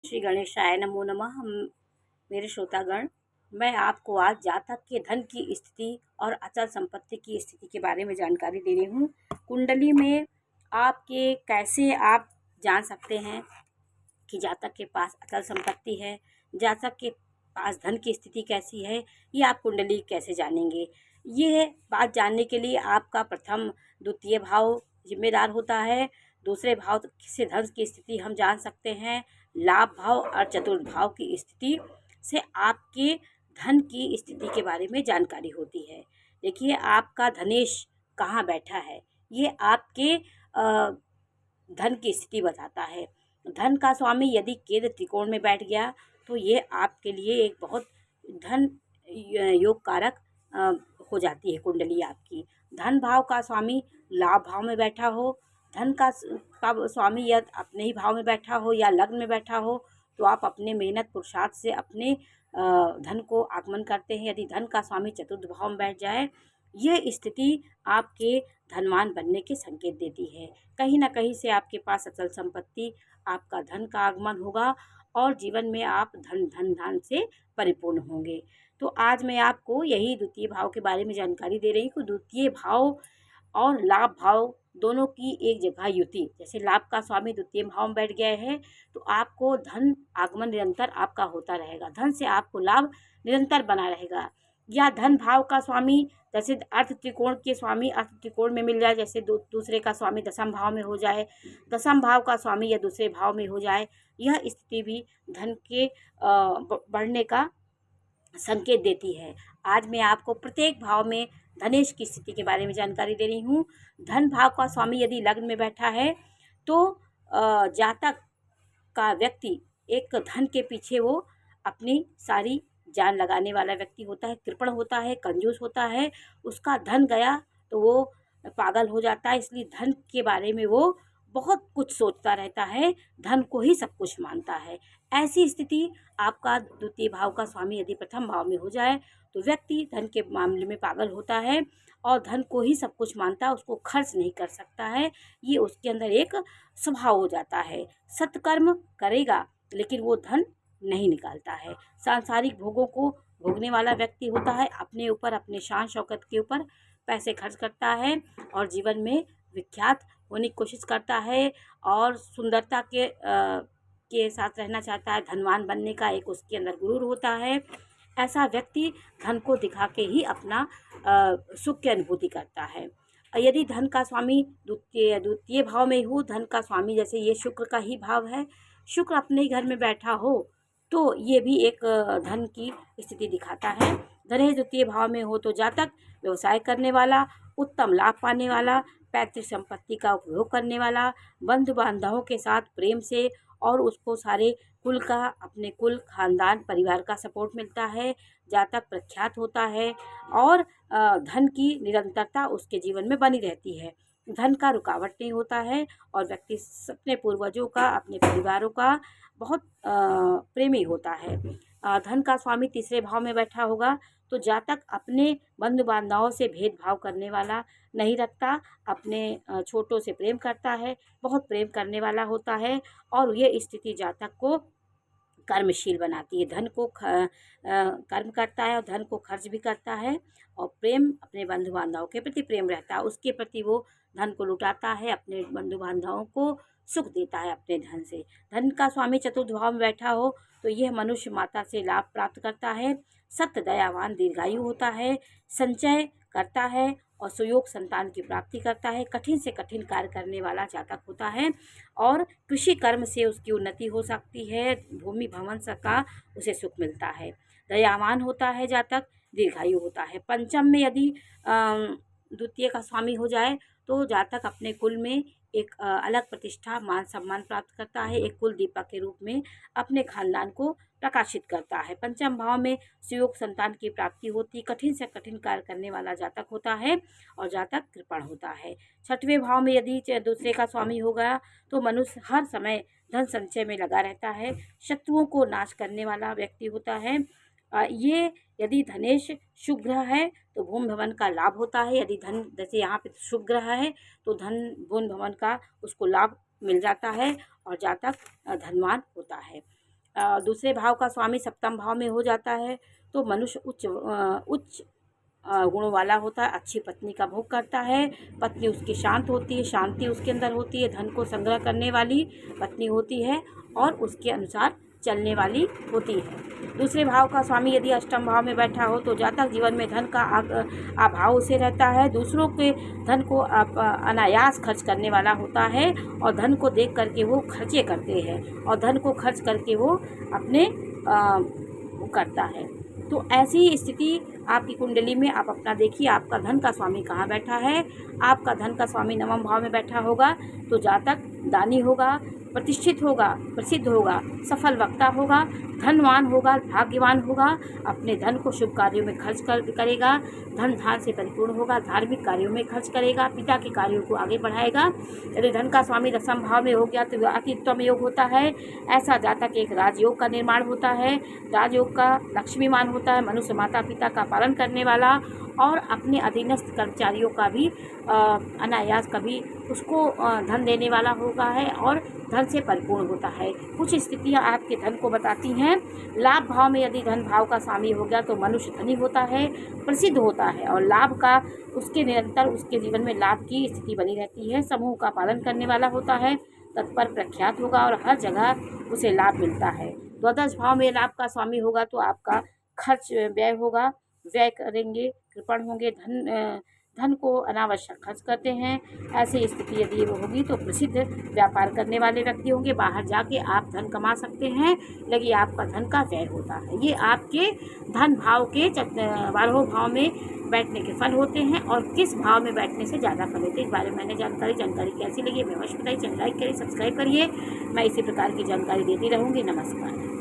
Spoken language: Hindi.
श्री गणेशाय नमो नमः। मेरे श्रोतागण, मैं आपको आज जातक के धन की स्थिति और अचल संपत्ति की स्थिति के बारे में जानकारी दे रही हूँ। कुंडली में आपके कैसे आप जान सकते हैं कि जातक के पास अचल संपत्ति है, जातक के पास धन की स्थिति कैसी है, ये आप कुंडली कैसे जानेंगे। ये बात जानने के लिए आपका प्रथम द्वितीय भाव जिम्मेदार होता है। दूसरे भाव से धन की स्थिति हम जान सकते हैं। लाभ भाव और चतुर्थ भाव की स्थिति से आपके धन की स्थिति के बारे में जानकारी होती है। देखिए, आपका धनेश कहाँ बैठा है, ये आपके धन की स्थिति बताता है। धन का स्वामी यदि केंद्र त्रिकोण में बैठ गया तो ये आपके लिए एक बहुत धन योग कारक हो जाती है कुंडली आपकी। धन भाव का स्वामी लाभ भाव में बैठा हो, धन का स्वामी यदि अपने ही भाव में बैठा हो या लग्न में बैठा हो तो आप अपने मेहनत पुरुषार्थ से अपने धन को आगमन करते हैं। यदि धन का स्वामी चतुर्थ भाव में बैठ जाए, यह स्थिति आपके धनवान बनने के संकेत देती है। कहीं ना कहीं से आपके पास अचल संपत्ति, आपका धन का आगमन होगा और जीवन में आप धन से परिपूर्ण होंगे। तो आज मैं आपको यही द्वितीय भाव के बारे में जानकारी दे रही हूँ। द्वितीय भाव और लाभ भाव दोनों की एक जगह युति, जैसे लाभ का स्वामी द्वितीय भाव में बैठ गए हैं तो आपको धन आगमन निरंतर आपका होता रहेगा, धन से आपको लाभ निरंतर बना रहेगा। या धन भाव का स्वामी जैसे अर्थ त्रिकोण के स्वामी अर्थ त्रिकोण में मिल जाए, जैसे दूसरे का स्वामी दशम भाव में हो जाए, दशम भाव का स्वामी या दूसरे भाव में हो जाए, यह स्थिति भी धन के बढ़ने का संकेत देती है। आज मैं आपको प्रत्येक भाव में धनेश की स्थिति के बारे में जानकारी दे रही हूँ। धन भाव का स्वामी यदि लग्न में बैठा है तो जातक का व्यक्ति एक धन के पीछे वो अपनी सारी जान लगाने वाला व्यक्ति होता है, कृपण होता है, कंजूस होता है। उसका धन गया तो वो पागल हो जाता है, इसलिए धन के बारे में वो बहुत कुछ सोचता रहता है, धन को ही सब कुछ मानता है। ऐसी स्थिति आपका द्वितीय भाव का स्वामी यदि प्रथम भाव में हो जाए तो व्यक्ति धन के मामले में पागल होता है और धन को ही सब कुछ मानता है, उसको खर्च नहीं कर सकता है। ये उसके अंदर एक स्वभाव हो जाता है। सत्कर्म करेगा लेकिन वो धन नहीं निकालता है। सांसारिक भोगों को भोगने वाला व्यक्ति होता है, अपने ऊपर अपने शान शौकत के ऊपर पैसे खर्च करता है और जीवन में विख्यात होने की कोशिश करता है और सुंदरता के साथ रहना चाहता है। धनवान बनने का एक उसके अंदर गुरूर होता है। ऐसा व्यक्ति धन को दिखा के ही अपना सुख की अनुभूति करता है। यदि धन का स्वामी द्वितीय भाव में हो, धन का स्वामी जैसे ये शुक्र का ही भाव है, शुक्र अपने ही घर में बैठा हो तो ये भी एक धन की स्थिति दिखाता है। धनेश द्वितीय भाव में हो तो जातक व्यवसाय करने वाला, उत्तम लाभ पाने वाला, पैतृक संपत्ति का उपयोग करने वाला, बंधु बांधवों के साथ प्रेम से और उसको सारे कुल का, अपने कुल खानदान परिवार का सपोर्ट मिलता है, जातक प्रख्यात होता है और धन की निरंतरता उसके जीवन में बनी रहती है। धन का रुकावट नहीं होता है और व्यक्ति अपने पूर्वजों का, अपने परिवारों का बहुत प्रेमी होता है। धन का स्वामी तीसरे भाव में बैठा होगा तो जातक अपने बंधु बांधवों से भेदभाव करने वाला नहीं रखता, अपने छोटों से प्रेम करता है, बहुत प्रेम करने वाला होता है और ये स्थिति जातक को कर्मशील बनाती है। धन को कर्म करता है और धन को खर्च भी करता है और प्रेम अपने बंधु बांधवों के प्रति प्रेम रहता है, उसके प्रति वो धन को लुटाता है, अपने बंधु बांधवों को सुख देता है अपने धन से। धन का स्वामी चतुर्थ भाव में बैठा हो तो यह मनुष्य माता से लाभ प्राप्त करता है, सत्य दयावान दीर्घायु होता है, संचय करता है और सुयोग संतान की प्राप्ति करता है, कठिन से कठिन कार्य करने वाला जातक होता है और कृषि कर्म से उसकी उन्नति हो सकती है, भूमि भवन का उसे सुख मिलता है। दयावान होता है जातक, दीर्घायु होता है। पंचम में यदि द्वितीय का स्वामी हो जाए तो जातक अपने कुल में एक अलग प्रतिष्ठा मान सम्मान प्राप्त करता है, एक कुल दीपक के रूप में अपने खानदान को प्रकाशित करता है। पंचम भाव में सुयोग संतान की प्राप्ति होती, कठिन से कठिन कार्य करने वाला जातक होता है और जातक कृपण होता है। छठवें भाव में यदि दूसरे का स्वामी हो गया तो मनुष्य हर समय धन संचय में लगा रहता है, शत्रुओं को नाश करने वाला व्यक्ति होता है। ये यदि धनेश शुभ ग्रह है तो भूमि भवन का लाभ होता है। यदि धन जैसे यहाँ पे शुभ ग्रह है तो धन भूमि भवन का उसको लाभ मिल जाता है और जातक धनवान होता है। दूसरे भाव का स्वामी सप्तम भाव में हो जाता है तो मनुष्य उच्च गुणों वाला होता है, अच्छी पत्नी का भोग करता है, पत्नी उसकी शांत होती है, शांति उसके अंदर होती है, धन को संग्रह करने वाली पत्नी होती है और उसके अनुसार चलने वाली होती है। दूसरे भाव का स्वामी यदि अष्टम भाव में बैठा हो तो जातक जीवन में धन का अभाव उसे रहता है, दूसरों के धन को अनायास खर्च करने वाला होता है और धन को देख करके वो खर्चे करते हैं और धन को खर्च करके वो अपने करता है। तो ऐसी स्थिति आपकी कुंडली में आप अपना देखिए, आपका धन का स्वामी कहाँ बैठा है। आपका धन का स्वामी नवम भाव में बैठा होगा तो जातक दानी होगा, प्रतिष्ठित होगा, प्रसिद्ध होगा, सफल वक्ता होगा, धनवान होगा, भाग्यवान होगा, अपने धन को शुभ कार्यों में खर्च करेगा, धन धान से परिपूर्ण होगा, धार्मिक कार्यों में खर्च करेगा, पिता के कार्यों को आगे बढ़ाएगा। यदि धन का स्वामी दसम भाव में हो गया तो अति उत्तम योग होता है। ऐसा जातक एक राजयोग का निर्माण होता है, राजयोग का लक्ष्मीमान होता है, मनुष्य माता पिता का पालन करने वाला और अपने अधीनस्थ कर्मचारियों का भी अनायास कभी उसको धन देने वाला होता है और धन से परिपूर्ण होता है। कुछ स्थितियां आपके धन को बताती हैं। लाभ भाव में यदि धन भाव का स्वामी हो गया तो मनुष्य धनी होता है, प्रसिद्ध होता है और लाभ का उसके निरंतर उसके जीवन में लाभ की स्थिति बनी रहती है, समूह का पालन करने वाला होता है, तत्पर प्रख्यात होगा और हर जगह उसे लाभ मिलता है। द्वादश भाव में लाभ का स्वामी होगा तो आपका खर्च व्यय होगा, व्यय करेंगे, कृपण होंगे, धन को अनावश्यक खर्च करते हैं। ऐसी स्थिति यदि वो होगी तो प्रसिद्ध व्यापार करने वाले व्यक्ति होंगे, बाहर जाके आप धन कमा सकते हैं, लेकिन आपका धन का व्यय होता है। ये आपके धन भाव के 12 भाव में बैठने के फल होते हैं और किस भाव में बैठने से ज़्यादा फल होते हैं इस बारे में मैंने जानकारी कैसी लगी हमें अवश्य बताइए। चैनल लाइक करिए, सब्सक्राइब करिए, मैं इसी प्रकार की जानकारी देती रहूँगी। नमस्कार।